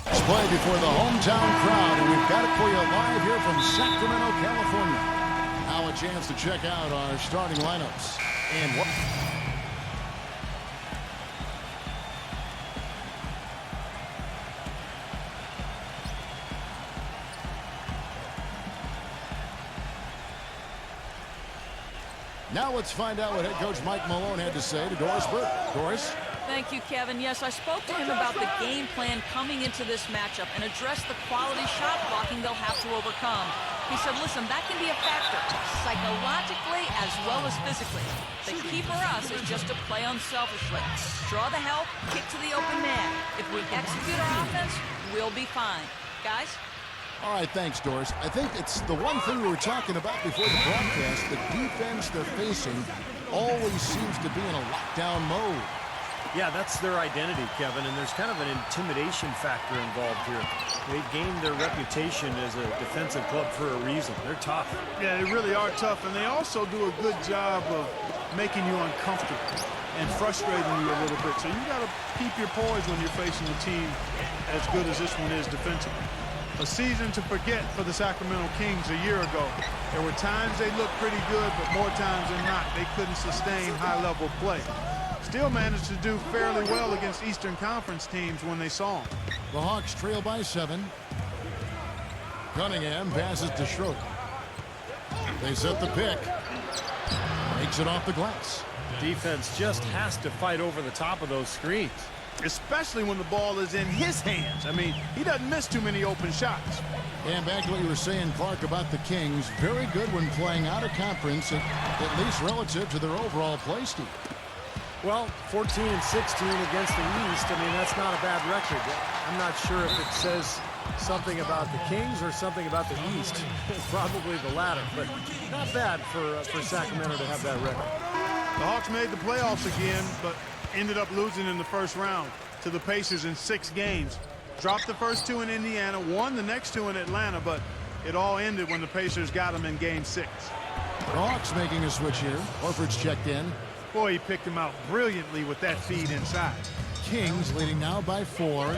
It's played before the hometown crowd, and we've got it for you live here from Sacramento, California. Now a chance to check out our starting lineups. And what? Now let's find out what head coach Mike Malone had to say to Doris Burke. Doris? Thank you, Kevin. Yes, I spoke to him about the game plan coming into this matchup and addressed the quality shot blocking they'll have to overcome. He said, listen, that can be a factor, psychologically as well as physically. The key for us is just to play unselfishly. Draw the help, kick to the open man. If we execute our offense, we'll be fine. Guys? All right, thanks, Doris. I think it's the one thing we were talking about before the broadcast. The defense they're facing always seems to be in a lockdown mode. Yeah, that's their identity, Kevin, and there's kind of an intimidation factor involved here. They've gained their reputation as a defensive club for a reason. They're tough. Yeah, they really are tough, and they also do a good job of making you uncomfortable and frustrating you a little bit. So you got to keep your poise when you're facing a team as good as this one is defensively. A season to forget for the Sacramento Kings a year ago. There were times they looked pretty good, but more times than not, they couldn't sustain high-level play. Still managed to do fairly well against Eastern Conference teams when they saw them. The Hawks trail by 7. Cunningham passes to Schroeder. They set the pick. Makes it off the glass. Defense just has to fight over the top of those screens. Especially when the ball is in his hands. I mean, he doesn't miss too many open shots. And back to what you were saying, Clark, about the Kings. Very good when playing out of conference, at least relative to their overall play style. Well, 14-16 against the East, I mean, that's not a bad record. I'm not sure if it says something about the Kings or something about the East. Probably the latter, but not bad for Sacramento to have that record. The Hawks made the playoffs again, but ended up losing in the first round to the Pacers in 6 games. Dropped the first 2 in Indiana, won the next 2 in Atlanta, but it all ended when the Pacers got them in Game 6. The Hawks making a switch here. Horford's checked in. Boy, he picked him out brilliantly with that feed inside. Kings leading now by 4.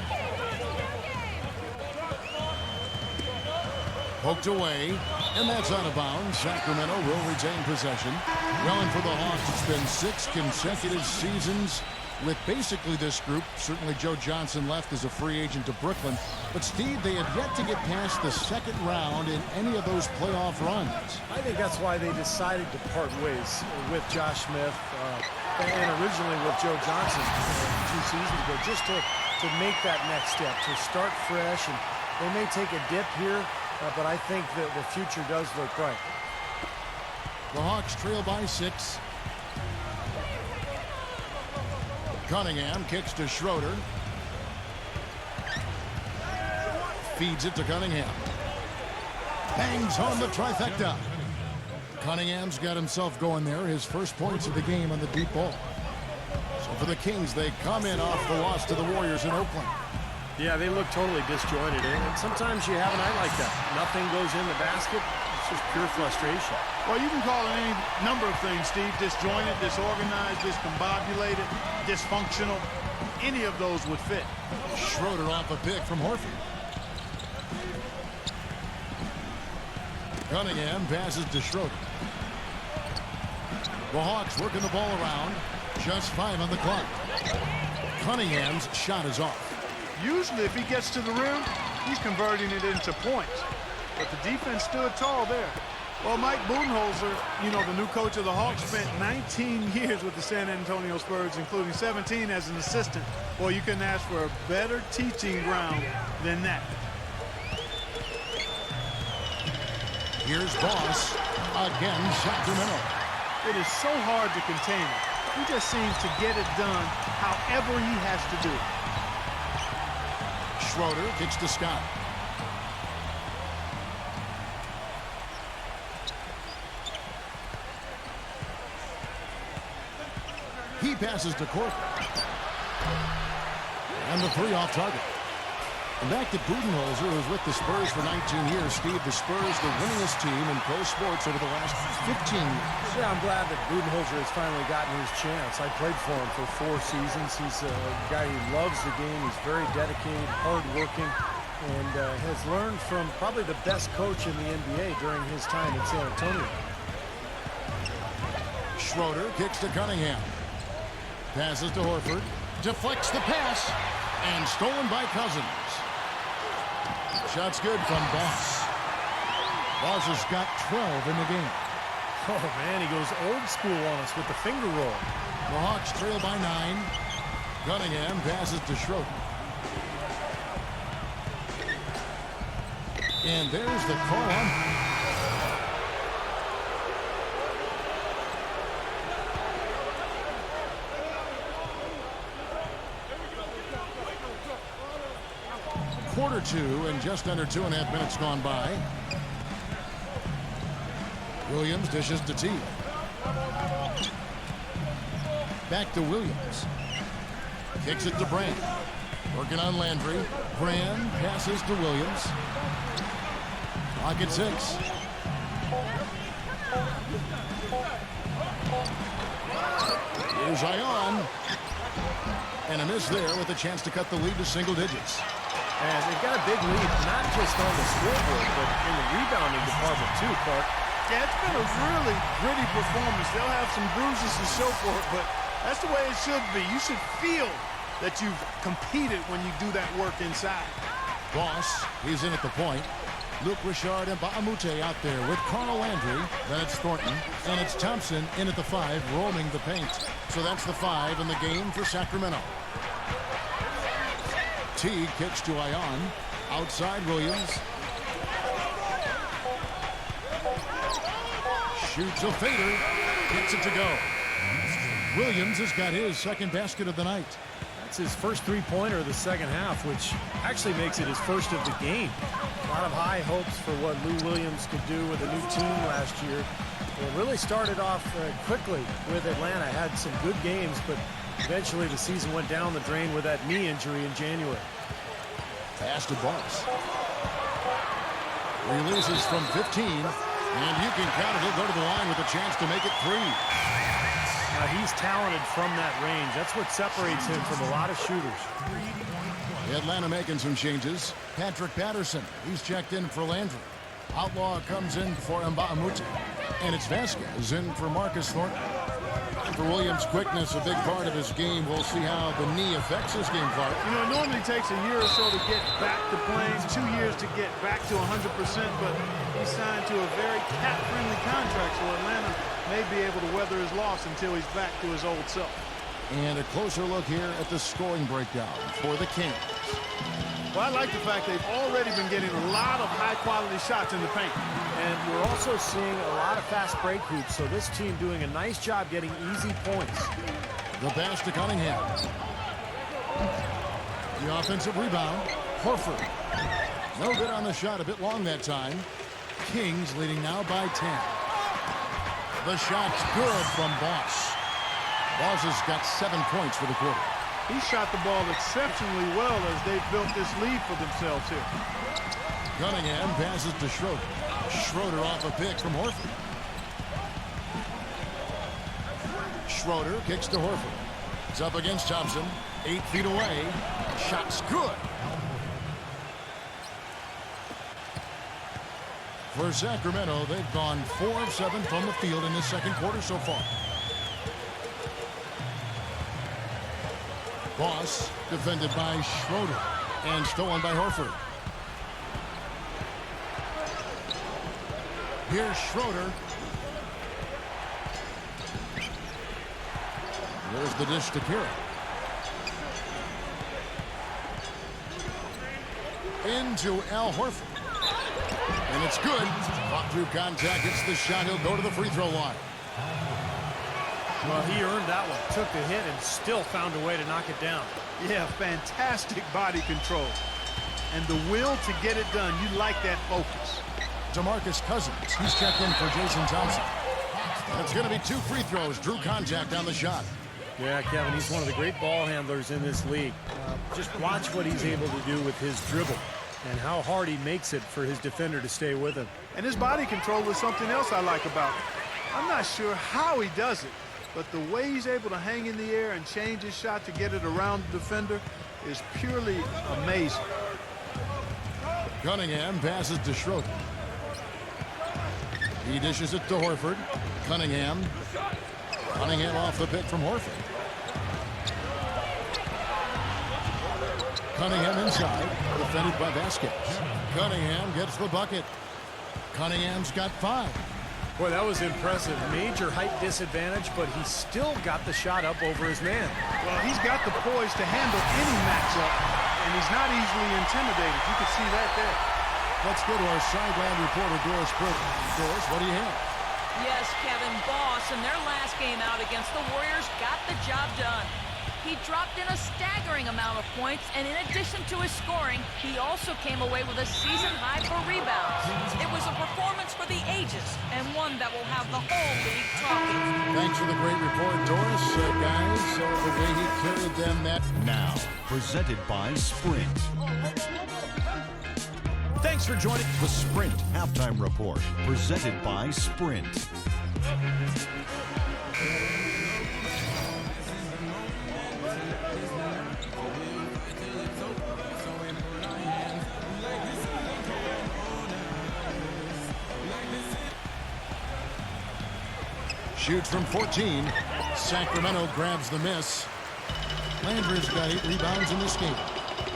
Poked away, and that's out of bounds. Sacramento will retain possession. Well, and for the Hawks, it's been 6 consecutive seasons with basically this group. Certainly Joe Johnson left as a free agent to Brooklyn. But, Steve, they have yet to get past the second round in any of those playoff runs. I think that's why they decided to part ways with Josh Smith and originally with Joe Johnson 2 seasons ago, just to make that next step, to start fresh. And they may take a dip here, but I think that the future does look bright. The Hawks trail by 6. Cunningham kicks to Schroeder. Feeds it to Cunningham. Bangs home the trifecta. Cunningham's got himself going there. His first points of the game on the deep ball. So for the Kings, they come in off the loss to the Warriors in Oakland. Yeah, they look totally disjointed. And sometimes you have a night like that. Nothing goes in the basket. It's just pure frustration. Well, you can call it any number of things, Steve. Disjointed, disorganized, discombobulated, dysfunctional. Any of those would fit. Schroeder off a pick from Horford. Cunningham passes to Schroeder. The Hawks working the ball around. Just 5 on the clock. Cunningham's shot is off. Usually, if he gets to the rim, he's converting it into points. But the defense stood tall there. Well, Mike Budenholzer, you know, the new coach of the Hawks, spent 19 years with the San Antonio Spurs, including 17 as an assistant. Well, you couldn't ask for a better teaching ground than that. Here's Boss. Again, Sacramento. It is so hard to contain him. He just seems to get it done however he has to do it. Schroeder kicks to Scott. He passes to Corker. And the 3 off target. And back to Budenholzer, who was with the Spurs for 19 years. Steve, the Spurs, the winningest team in pro sports over the last 15 years. Yeah, I'm glad that Budenholzer has finally gotten his chance. I played for him for 4 seasons. He's a guy who loves the game. He's very dedicated, hardworking, and has learned from probably the best coach in the NBA during his time in San Antonio. Schroeder kicks to Cunningham. Passes to Horford. Deflects the pass. And stolen by Cousins. Shot's good from Boss. Boss has got 12 in the game. Oh, man, he goes old school on us with the finger roll. The Hawks trail by 9. Cunningham passes to Schroeder. And there's the call on. Quarter 2 and just under 2.5 minutes gone by. Williams dishes to T. Back to Williams. Kicks it to Brand. Working on Landry. Brand passes to Williams. Clock at 6. Here's Ion. And a miss there with a chance to cut the lead to single digits. And they've got a big lead, not just on the scoreboard, but in the rebounding department too, Clark. Yeah, it's been a really gritty performance. They'll have some bruises to show for it, but that's the way it should be. You should feel that you've competed when you do that work inside. Boss, he's in at the point. Luke Richard and Ba'amute out there with Carl Landry. Then it's Thornton, and it's Thompson in at the 5, roaming the paint. So that's the 5 in the game for Sacramento. Teague kicks to Ion. Outside Williams. Shoots a fader. Gets it to go. Williams has got his second basket of the night. That's his first three-pointer of the second half, which actually makes it his first of the game. A lot of high hopes for what Lou Williams could do with a new team last year. It really started off quickly with Atlanta. Had some good games, but eventually the season went down the drain with that knee injury in January. Pass to Boss. Releases from 15, and you can count it. He'll go to the line with a chance to make it 3. Now, he's talented from that range. That's what separates him from a lot of shooters. Atlanta making some changes. Patrick Patterson, he's checked in for Landry. Outlaw comes in for Mba'amute. And it's Vasquez in for Marcus Thornton. For Williams' quickness, a big part of his game. We'll see how the knee affects his game, Clark. You know, it normally takes a year or so to get back to playing, 2 years to get back to 100%, but he signed to a very cap-friendly contract, so Atlanta may be able to weather his loss until he's back to his old self. And a closer look here at the scoring breakdown for the Kings. Well, I like the fact they've already been getting a lot of high-quality shots in the paint. And we're also seeing a lot of fast break hoops, so this team doing a nice job getting easy points. The pass to Cunningham. The offensive rebound. Horford. No good on the shot. A bit long that time. Kings leading now by 10. The shot's good from Boss. Boss has got 7 points for the quarter. He shot the ball exceptionally well as they've built this lead for themselves here. Cunningham passes to Schroeder. Schroeder off a pick from Horford. Schroeder kicks to Horford. It's up against Thompson. 8 feet away. Shot's good. For Sacramento, they've gone 4 of 7 from the field in this second quarter so far. Boss defended by Schroeder and stolen by Horford. Here's Schroeder. There's the dish to Kira. Into Al Horford. And it's good. Caught through contact. Hits the shot. He'll go to the free throw line. Well, he earned that one. Took the hit and still found a way to knock it down. Yeah, fantastic body control. And the will to get it done. You like that focus. DeMarcus Cousins. He's checked in for Jason Thompson. And it's going to be 2 free throws. Drew contact on the shot. Yeah, Kevin, he's one of the great ball handlers in this league. Just watch what he's able to do with his dribble and how hard he makes it for his defender to stay with him. And his body control is something else I like about him. I'm not sure how he does it, but the way he's able to hang in the air and change his shot to get it around the defender is purely amazing. Cunningham passes to Schroeder. He dishes it to Horford. Cunningham off the pick from Horford. Cunningham inside, defended by Vasquez. Cunningham gets the bucket. Cunningham's got 5. Boy, that was impressive. Major height disadvantage, but he still got the shot up over his man. Well, he's got the poise to handle any matchup, and he's not easily intimidated. You can see that there. Let's go to our sideline reporter, Doris Burke. Doris, what do you have? Yes, Kevin, Boss in their last game out against the Warriors got the job done. He dropped in a staggering amount of points, and in addition to his scoring, he also came away with a season high for rebounds. It was a performance for the ages, and one that will have the whole league talking. Thanks for the great report, Doris. Guys, the way he carried them that... Now, presented by Sprint. Thanks for joining The Sprint Halftime Report, presented by Sprint. Shoots from 14. Sacramento grabs the miss. Landry's got 8 rebounds in this game.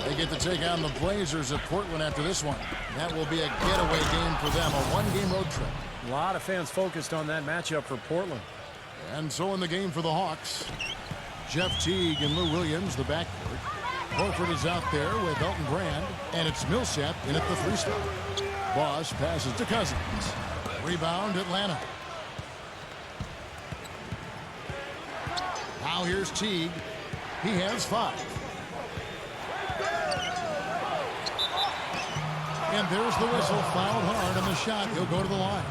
They get to take on the Blazers at Portland after this one. That will be a getaway game for them, a 1-game road trip. A lot of fans focused on that matchup for Portland. And so in the game for the Hawks, Jeff Teague and Lou Williams, the backcourt. Horford is out there with Elton Brand, and it's Millsap in at the 3-spot. Boss passes to Cousins. Rebound, Atlanta. Now here's Teague. He has 5. And there's the whistle. Fouled hard on the shot. He'll go to the line.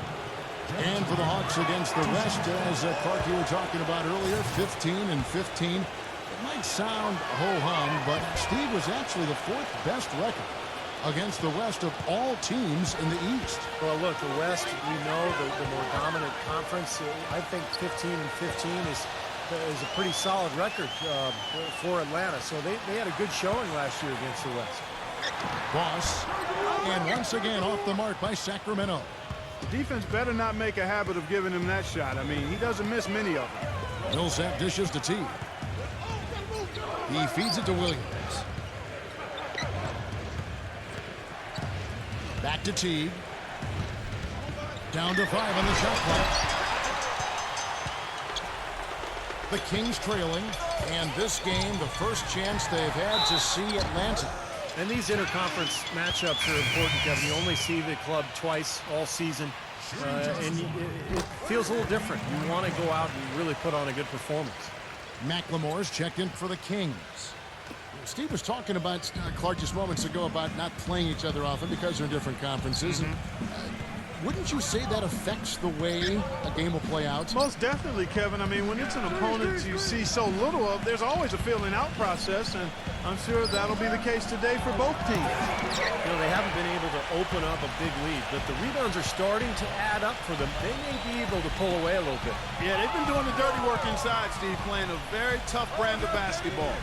And for the Hawks against the West, as Clark, you were talking about earlier, 15 and 15. It might sound ho-hum, but Steve was actually the 4th best record against the West of all teams in the East. Well, look, the West, we know the more dominant conference. I think 15 and 15 is a pretty solid record for Atlanta. So they had a good showing last year against the West. Boss, and once again off the mark by Sacramento. The defense better not make a habit of giving him that shot. I mean, he doesn't miss many of them. Millsap dishes to Teague. He feeds it to Williams. Back to Teague. Down to 5 on the shot clock. The Kings trailing, and this game, the first chance they've had to see Atlanta. And these interconference matchups are important, Kevin. You only see the club twice all season, and it feels a little different. You want to go out and really put on a good performance. McLemore's checked in for the Kings. Steve was talking about, Clark, just moments ago about not playing each other often because they're in different conferences. And, wouldn't you say that affects the way a game will play out? Most definitely, Kevin. I mean, when it's an opponent you see so little of, there's always a feeling out process, and I'm sure that'll be the case today for both teams. You know, they haven't been able to open up a big lead, but the rebounds are starting to add up for them. They may be able to pull away a little bit. Yeah, they've been doing the dirty work inside, Steve, playing a very tough brand of basketball.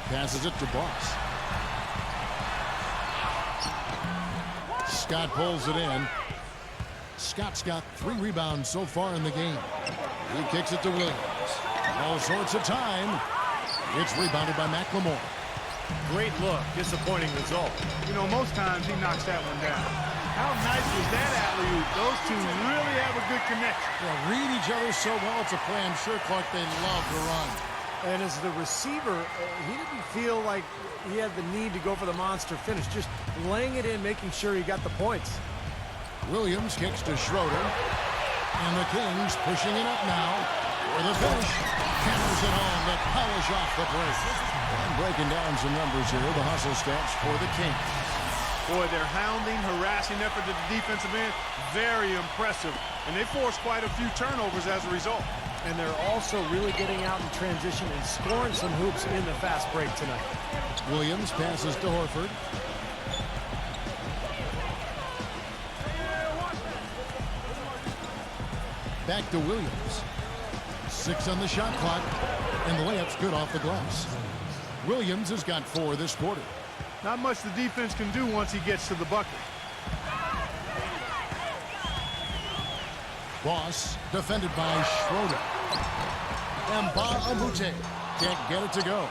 Passes it to Boss. Scott pulls it in. Scott's got 3 rebounds so far in the game. He kicks it to Williams. All sorts of time. It's rebounded by McLemore. Great look. Disappointing result. You know, most times he knocks that one down. How nice was that alley-oop? Those two really have a good connection. They read each other so well. It's a play I'm sure, Clark, they love to run. And as the receiver, he didn't feel like he had the need to go for the monster finish. Just laying it in, making sure he got the points. Williams kicks to Schroeder. And the Kings pushing it up now for the finish. Hammers it home to polish off the break. And breaking down some numbers here, the hustle stats for the Kings. Boy, their hounding, harassing effort at the defensive end, very impressive. And they forced quite a few turnovers as a result. And they're also really getting out in transition and scoring some hoops in the fast break tonight. Williams passes to Horford. Back to Williams. 6 on the shot clock, and the layup's good off the glass. Williams has got 4 this quarter. Not much the defense can do once he gets to the bucket. Boss defended by Schroeder. Mbah a Moute can't get it to go.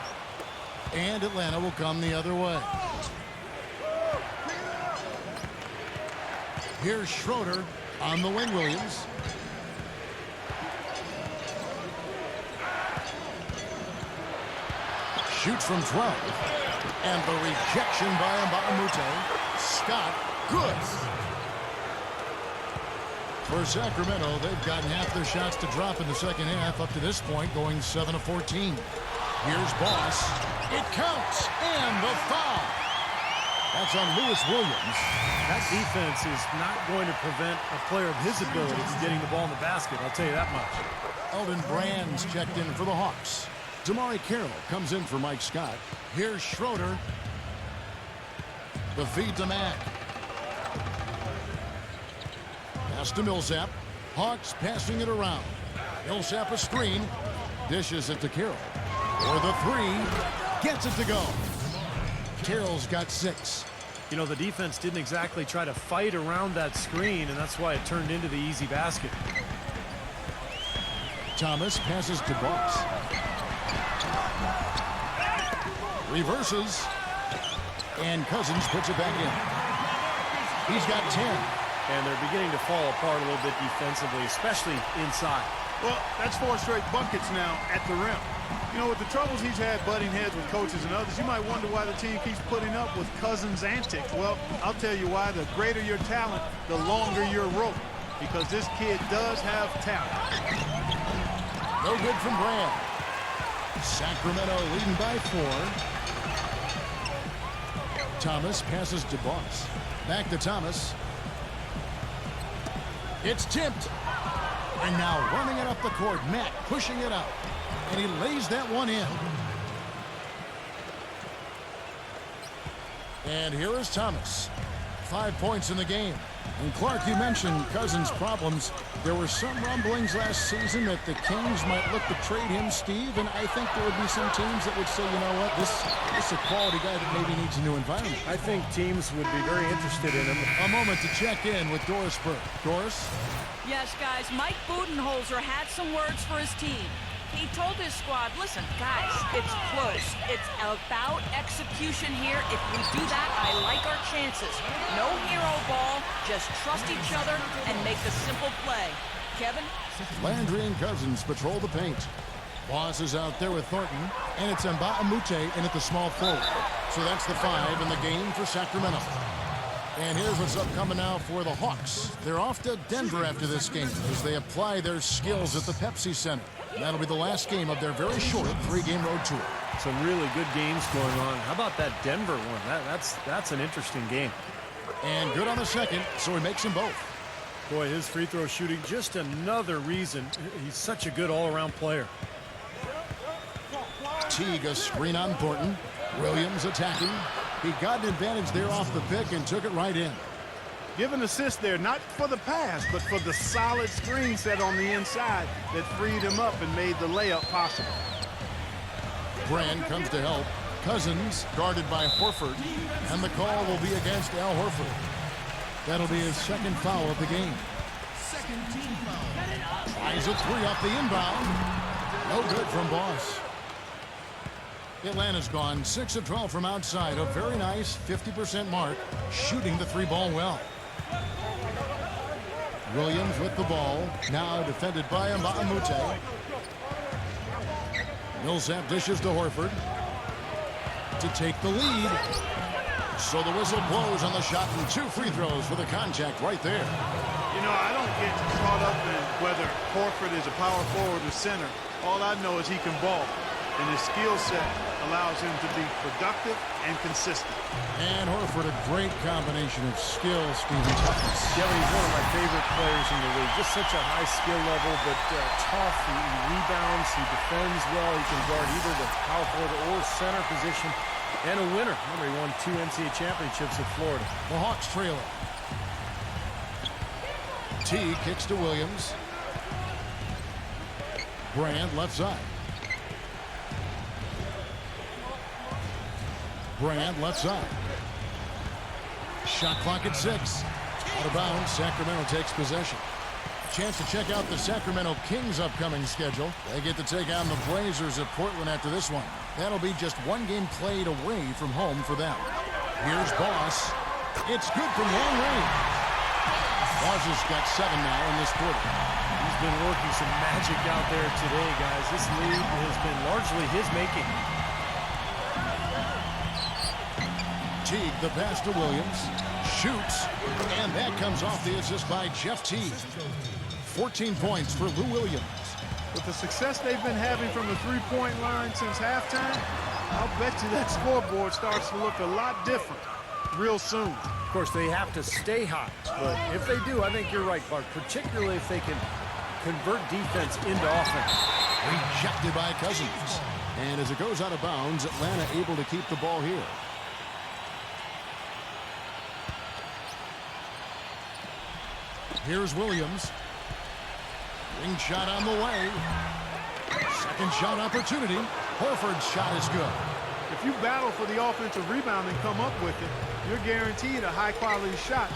And Atlanta will come the other way. Here's Schroeder on the wing. Williams. Shoots from 12. And the rejection by Mbah a Moute. Scott, good. For Sacramento, they've gotten half their shots to drop in the second half up to this point, going 7 of 14. Here's Boss. It counts, and the foul. That's on Lewis Williams. That defense is not going to prevent a player of his ability from getting the ball in the basket, I'll tell you that much. Elton Brand's checked in for the Hawks. Damari Carroll comes in for Mike Scott. Here's Schroeder. The feed to Mack. Pass to Millsap. Hawks passing it around. Millsap a screen. Dishes it to Carroll. For the 3. Gets it to go. Carroll's got 6. You know, the defense didn't exactly try to fight around that screen, and that's why it turned into the easy basket. Thomas passes to Boss. Reverses. And Cousins puts it back in. He's got 10. And they're beginning to fall apart a little bit defensively, especially inside. Well, that's 4 straight buckets now at the rim. You know, with the troubles he's had butting heads with coaches and others, you might wonder why the team keeps putting up with Cousins' antics. Well, I'll tell you why. The greater your talent, the longer your rope. Because this kid does have talent. No good from Brand. Sacramento leading by 4. Thomas passes to Boss. Back to Thomas. It's tipped. And now running it up the court. Matt pushing it up. And he lays that one in. And here is Thomas. 5 points in the game. And Clark, you mentioned Cousins' problems. There were some rumblings last season that the Kings might look to trade him, Steve, and I think there would be some teams that would say, you know what, this is a quality guy that maybe needs a new environment. I think teams would be very interested in him. A moment to check in with Doris Burke. Doris? Yes, guys, Mike Budenholzer had some words for his team. He told his squad, listen, guys, it's close. It's about execution here. If we do that, I like our chances. No hero ball, just trust each other and make the simple play. Kevin? Landry and Cousins patrol the paint. Boss is out there with Thornton, and it's Mbah a Moute in at the small forward. So that's the 5 in the game for Sacramento. And here's what's upcoming now for the Hawks. They're off to Denver after this game as they apply their skills at the Pepsi Center. That'll be the last game of their very short 3-game road tour. Some really good games going on. How about that Denver one? That's an interesting game. And good on the second, so he makes them both. Boy, his free throw shooting, just another reason he's such a good all-around player. Teague a screen on Thornton. Williams attacking. He got an advantage there off the pick and took it right in. Give an assist there, not for the pass, but for the solid screen set on the inside that freed him up and made the layup possible. Brand comes to help. Cousins guarded by Horford, and the call will be against Al Horford. That'll be his second foul of the game. Tries a 3 off the inbound. No good from Boss. Atlanta's gone 6 of 12 from outside. A very nice 50% mark, shooting the 3-ball well. Williams with the ball, now defended by Mbah a Moute. Millsap dishes to Horford to take the lead. So the whistle blows on the shot, and 2 free throws for the contact right there. You know, I don't get caught up in whether Horford is a power forward or center. All I know is he can ball, and his skill set allows him to be productive and consistent. And Horford, a great combination of skill, Steve, and toughness. Kelly, he's one of my favorite players in the league. Just such a high skill level, but tough. He rebounds, he defends well. He can guard either the power forward or center position. And a winner. Remember, he won 2 NCAA championships at Florida. The Hawks trail it. Teague kicks to Williams. Brand left side. Brand left side. Shot clock at 6. Out of bounds, Sacramento takes possession. Chance to check out the Sacramento Kings' upcoming schedule. They get to take on the Blazers at Portland after this one. That'll be just one game played away from home for them. Here's Boss. It's good from long range. Boss has got 7 now in this quarter. He's been working some magic out there today, guys. This lead has been largely his making. Teague, the pass to Williams. Shoots. And that comes off the assist by Jeff Teague. 14 points for Lou Williams. With the success they've been having from the three-point line since halftime, I'll bet you that scoreboard starts to look a lot different real soon. Of course, they have to stay hot, but if they do, I think you're right, Clark, particularly if they can convert defense into offense. Rejected by Cousins. And as it goes out of bounds, Atlanta able to keep the ball here. Here's Williams. Ring shot on the way. Second shot opportunity. Horford's shot is good. If you battle for the offensive rebound and come up with it, you're guaranteed a high-quality shot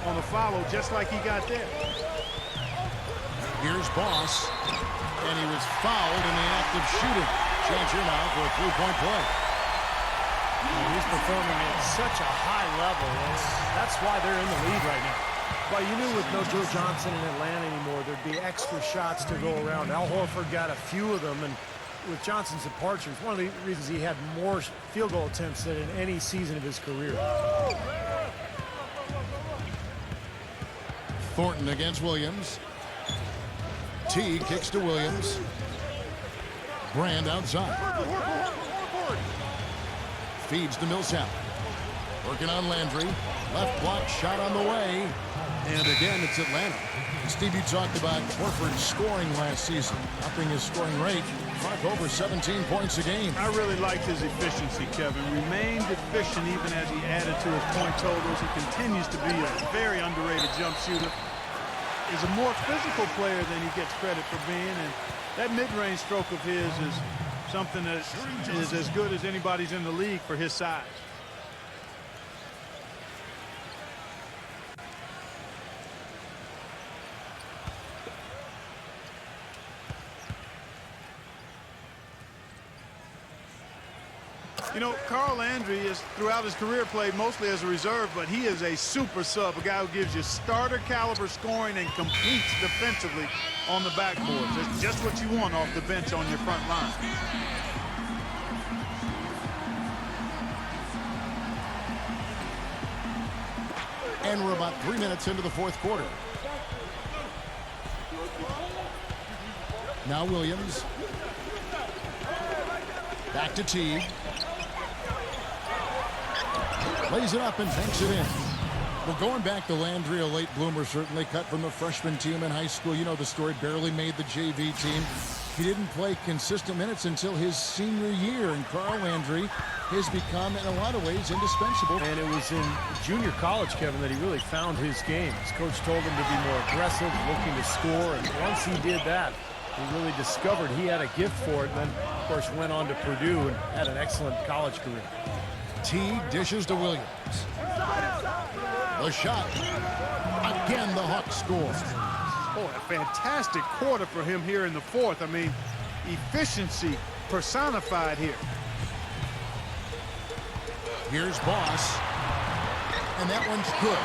on the follow, just like he got there. Here's Boss. And he was fouled in the act of shooting. Chance here now for a three-point play. He's performing at such a high level. That's why they're in the lead right now. Well, you knew with no Joe Johnson in Atlanta anymore, there'd be extra shots to go around. Al Horford got a few of them, and with Johnson's departure, it's one of the reasons he had more field goal attempts than in any season of his career. Thornton against Williams. Teague kicks to Williams. Brand outside. Feeds to Millsap. Working on Landry. Left block shot on the way. And again, it's Atlanta. Stevie talked about Horford scoring last season, upping his scoring rate. Mark over 17 points a game. I really liked his efficiency, Kevin. Remained efficient even as he added to his point totals. He continues to be a very underrated jump shooter. He's a more physical player than he gets credit for being, and that mid-range stroke of his is something that is as good as anybody's in the league for his size. You know, Carl Landry has, throughout his career, played mostly as a reserve, but he is a super sub, a guy who gives you starter-caliber scoring and competes defensively on the backboards. That's just what you want off the bench on your front line. And we're about 3 minutes into the fourth quarter. Now Williams. Back to Teague. Lays it up and banks it in. Well, going back to Landry, a late bloomer, certainly cut from the freshman team in high school. You know the story, barely made the JV team. He didn't play consistent minutes until his senior year, and Carl Landry has become, in a lot of ways, indispensable. And it was in junior college, Kevin, that he really found his game. His coach told him to be more aggressive, looking to score, and once he did that, he really discovered he had a gift for it, and then, of course, went on to Purdue and had an excellent college career. Teague dishes to Williams. The shot. Again, the Hawks score. Oh, a fantastic quarter for him here in the fourth. I mean, efficiency personified here. Here's Boss. And that one's good.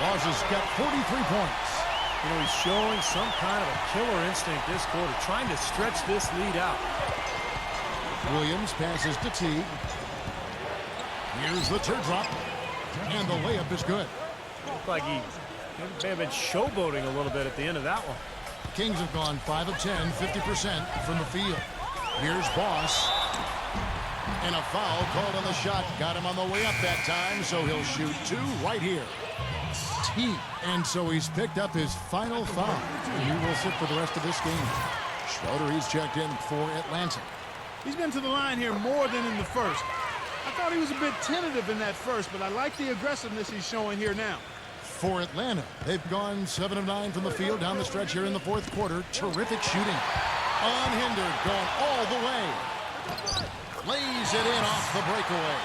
Boss has got 43 points. You know, he's showing some kind of a killer instinct this quarter, trying to stretch this lead out. Williams passes to Teague. Here's the teardrop. And the layup is good. Looked like he may have been showboating a little bit at the end of that one. Kings have gone 5 of 10, 50% from the field. Here's Boss. And a foul called on the shot. Got him on the way up that time, so he'll shoot 2 right here. And so he's picked up his final foul. And he will sit for the rest of this game. Schroeder, he's checked in for Atlanta. He's been to the line here more than in the first. I thought he was a bit tentative in that first, but I like the aggressiveness he's showing here now. For Atlanta, they've gone 7 of 9 from the field down the stretch here in the fourth quarter. Terrific shooting. Unhindered, going all the way. Lays it in off the breakaway.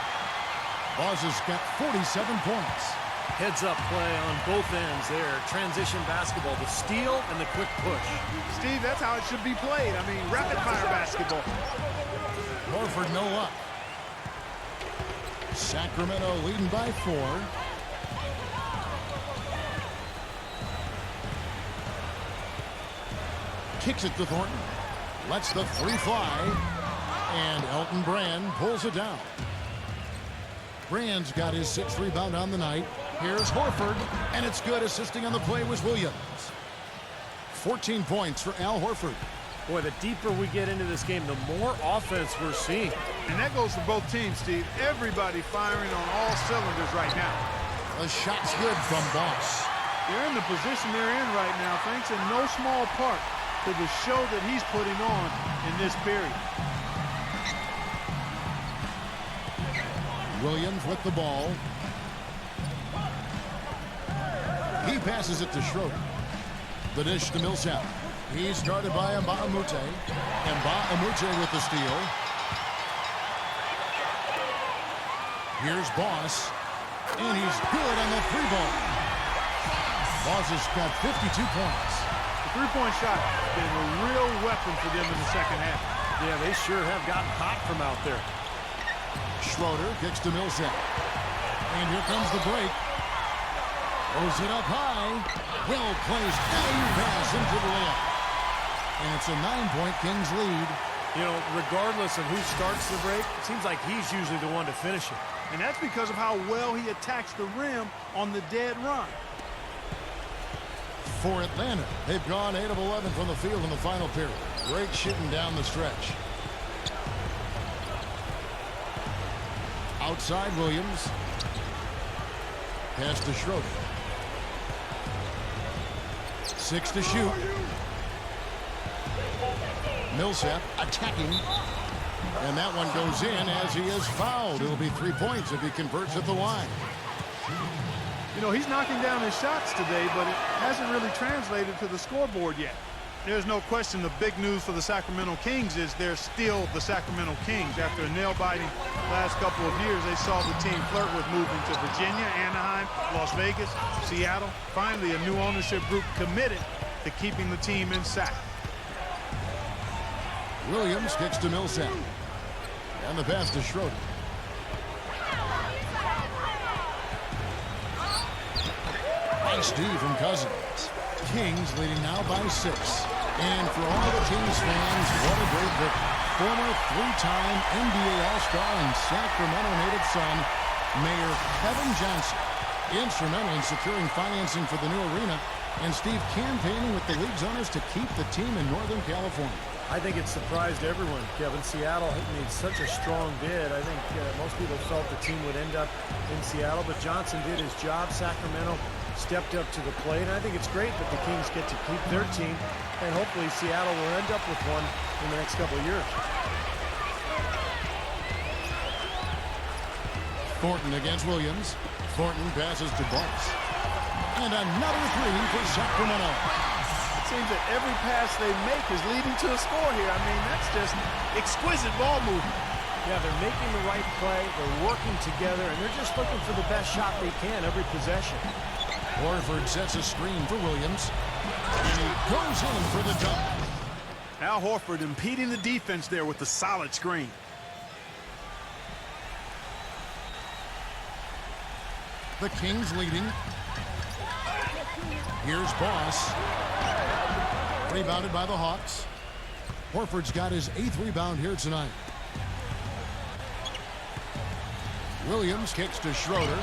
Boz has got 47 points. Heads-up play on both ends there. Transition basketball, the steal and the quick push. Steve, that's how it should be played. I mean, rapid-fire basketball. Horford no luck. Sacramento leading by 4. Kicks it to Thornton. Lets the 3 fly. And Elton Brand pulls it down. Brand's got his 6th rebound on the night. Here's Horford, and it's good. Assisting on the play was Williams. 14 points for Al Horford. Boy, the deeper we get into this game, the more offense we're seeing. And that goes for both teams, Steve. Everybody firing on all cylinders right now. The shot's good from Boss. They're in the position they're in right now, thanks in no small part to the show that he's putting on in this period. Williams with the ball. He passes it to Schroeder. The dish to Millsap. He's guarded by Mbah a Moute. Mbah a Moute with the steal. Here's Boss. And he's good on the 3-ball. Boss has got 52 points. The three-point shot has been a real weapon for them in the second half. Yeah, they sure have gotten hot from out there. Schroeder kicks to Millsap. And here comes the break. Throws it up high. Well placed. Alley pass into the layup. And it's a 9-point Kings lead. You know, regardless of who starts the break, it seems like he's usually the one to finish it. And that's because of how well he attacks the rim on the dead run. For Atlanta, they've gone 8 of 11 from the field in the final period. Great shooting down the stretch. Outside Williams. Pass to Schroeder. 6 to shoot. Millsap attacking. And that one goes in as he is fouled. It'll be 3 points if he converts at the line. You know, he's knocking down his shots today, but it hasn't really translated to the scoreboard yet. There's no question the big news for the Sacramento Kings is they're still the Sacramento Kings. After a nail-biting last couple of years, they saw the team flirt with moving to Virginia, Anaheim, Las Vegas, Seattle. Finally, a new ownership group committed to keeping the team in sack. Williams kicks to Millsap. And the pass to Schroeder. Nice D from Cousins. Kings leading now by 6. And for all the Kings fans, what a great victory. Former 3-time NBA All-Star and Sacramento native son, Mayor Kevin Johnson, instrumental in securing financing for the new arena, and Steve campaigning with the league's owners to keep the team in Northern California. I think it surprised everyone, Kevin. Seattle made such a strong bid. I think most people felt the team would end up in Seattle, but Johnson did his job. Sacramento stepped up to the plate, and I think it's great that the Kings get to keep their team, and hopefully Seattle will end up with one in the next couple of years. Thornton against Williams. Thornton passes to Boss. And another 3 for Sacramento. It seems that every pass they make is leading to a score here. I mean, that's just exquisite ball movement. Yeah, they're making the right play, they're working together, and they're just looking for the best shot they can every possession. Horford sets a screen for Williams. And he goes in for the dunk. Al Horford impeding the defense there with the solid screen. The Kings leading. Here's Boss. Rebounded by the Hawks. Horford's got his 8th rebound here tonight. Williams kicks to Schroeder.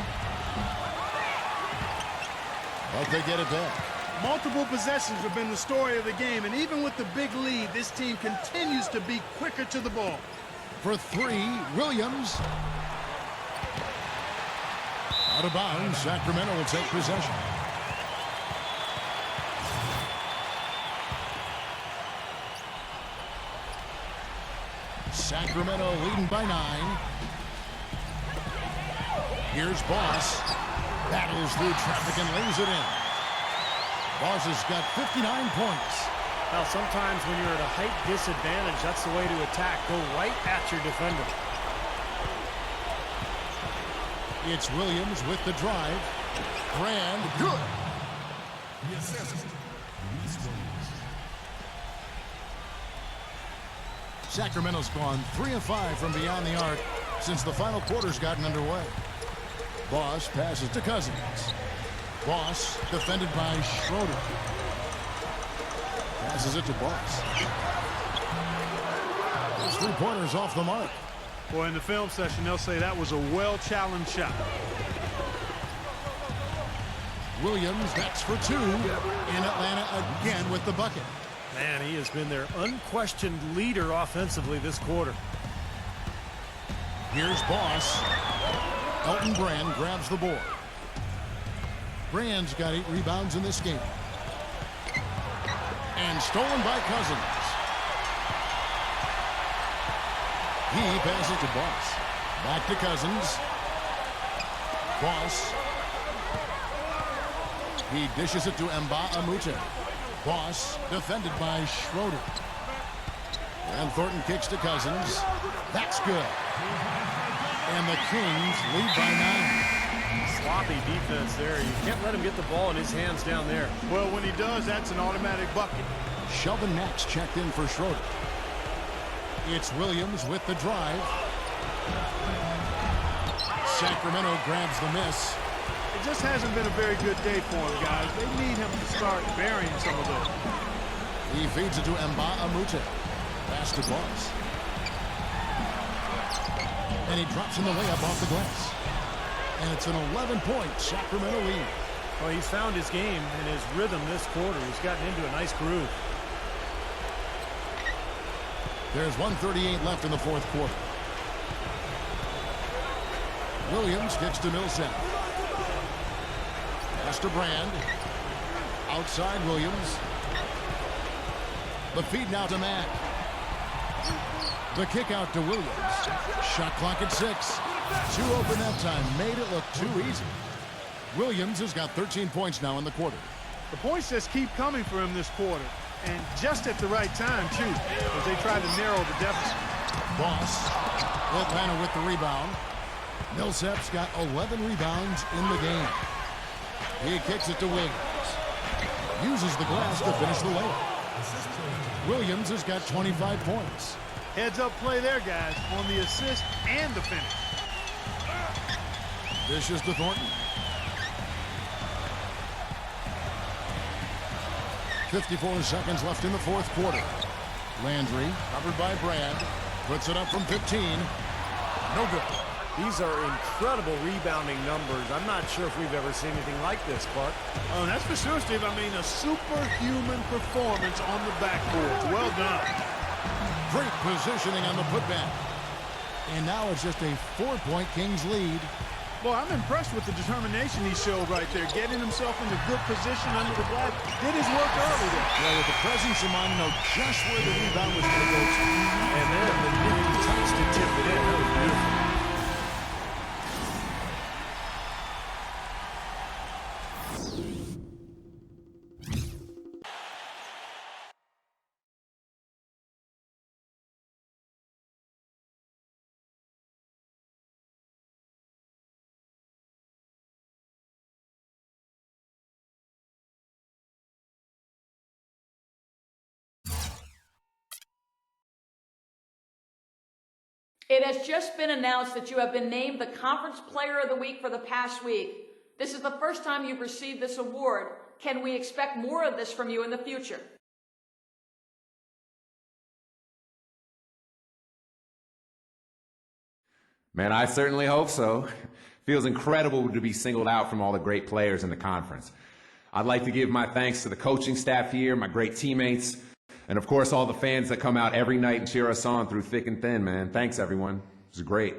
But they get it back. Multiple possessions have been the story of the game, and even with the big lead, this team continues to be quicker to the ball. for three. Williams. Out of bounds. Sacramento will take possession. Sacramento leading by 9. Here's Boss. Battles through traffic and lays it in. Boss has got 59 points. Now, sometimes when you're at a height disadvantage, that's the way to attack. Go right at your defender. It's Williams with the drive. Brand, good. Sacramento's gone 3 of 5 from beyond the arc since the final quarter's gotten underway. Boss passes to Cousins. Boss defended by Schroeder. Passes it to Boss. His three-pointer's off the mark. Boy, in the film session, they'll say that was a well-challenged shot. Williams, that's for 2. In Atlanta again with the bucket. Man, he has been their unquestioned leader offensively this quarter. Here's Boss. Elton Brand grabs the board. Brand's got 8 rebounds in this game. And stolen by Cousins. He passes to Boss. Back to Cousins. Boss. He dishes it to Mbah a Moute. Boss defended by Schroeder. And Thornton kicks to Cousins. That's good. And the Kings lead by 9. Sloppy defense there. You can't let him get the ball in his hands down there. Well, when he does, that's an automatic bucket. Sheldon Max checked in for Schroeder. It's Williams with the drive. Sacramento grabs the miss. It just hasn't been a very good day for him, guys. They need him to start burying some of those. He feeds it to Mbah a Moute. Pass to Boss. And he drops in the layup off the glass. And it's an 11-point Sacramento lead. Well, he's found his game and his rhythm this quarter. He's gotten into a nice groove. There's 1:38 left in the fourth quarter. Williams kicks to Millsap. Pass to Brand. Outside Williams. The feed now to Mack. The kick out to Williams. Shot clock at 6. 2 open that time. Made it look too easy. Williams has got 13 points now in the quarter. The points just keep coming for him this quarter. And just at the right time, too, as they try to narrow the deficit. Boss. Atlanta with the rebound. Millsap's got 11 rebounds in the game. He kicks it to Williams. Uses the glass to finish the layup. Williams has got 25 points. Heads-up play there, guys, on the assist and the finish. Dishes to Thornton. 54 seconds left in the fourth quarter. Landry, covered by Brand, puts it up from 15. No good. These are incredible rebounding numbers. I'm not sure if we've ever seen anything like this, Clark. Oh, that's for sure, Steve. I mean, a superhuman performance on the backboard. Well done. Great positioning on the putback. And now it's just a 4-point Kings lead. Boy, I'm impressed with the determination he showed right there, getting himself into good position under the glass. Did his work early there. Well, with the presence of mind, know just where the rebound was going to go to. And then the nifty touch to tip it in. That was beautiful. It has just been announced that you have been named the Conference Player of the Week for the past week. This is the first time you've received this award. Can we expect more of this from you in the future? Man, I certainly hope so. Feels incredible to be singled out from all the great players in the conference. I'd like to give my thanks to the coaching staff here, my great teammates, And of course, all the fans that come out every night and cheer us on through thick and thin, man. Thanks, everyone. It was great.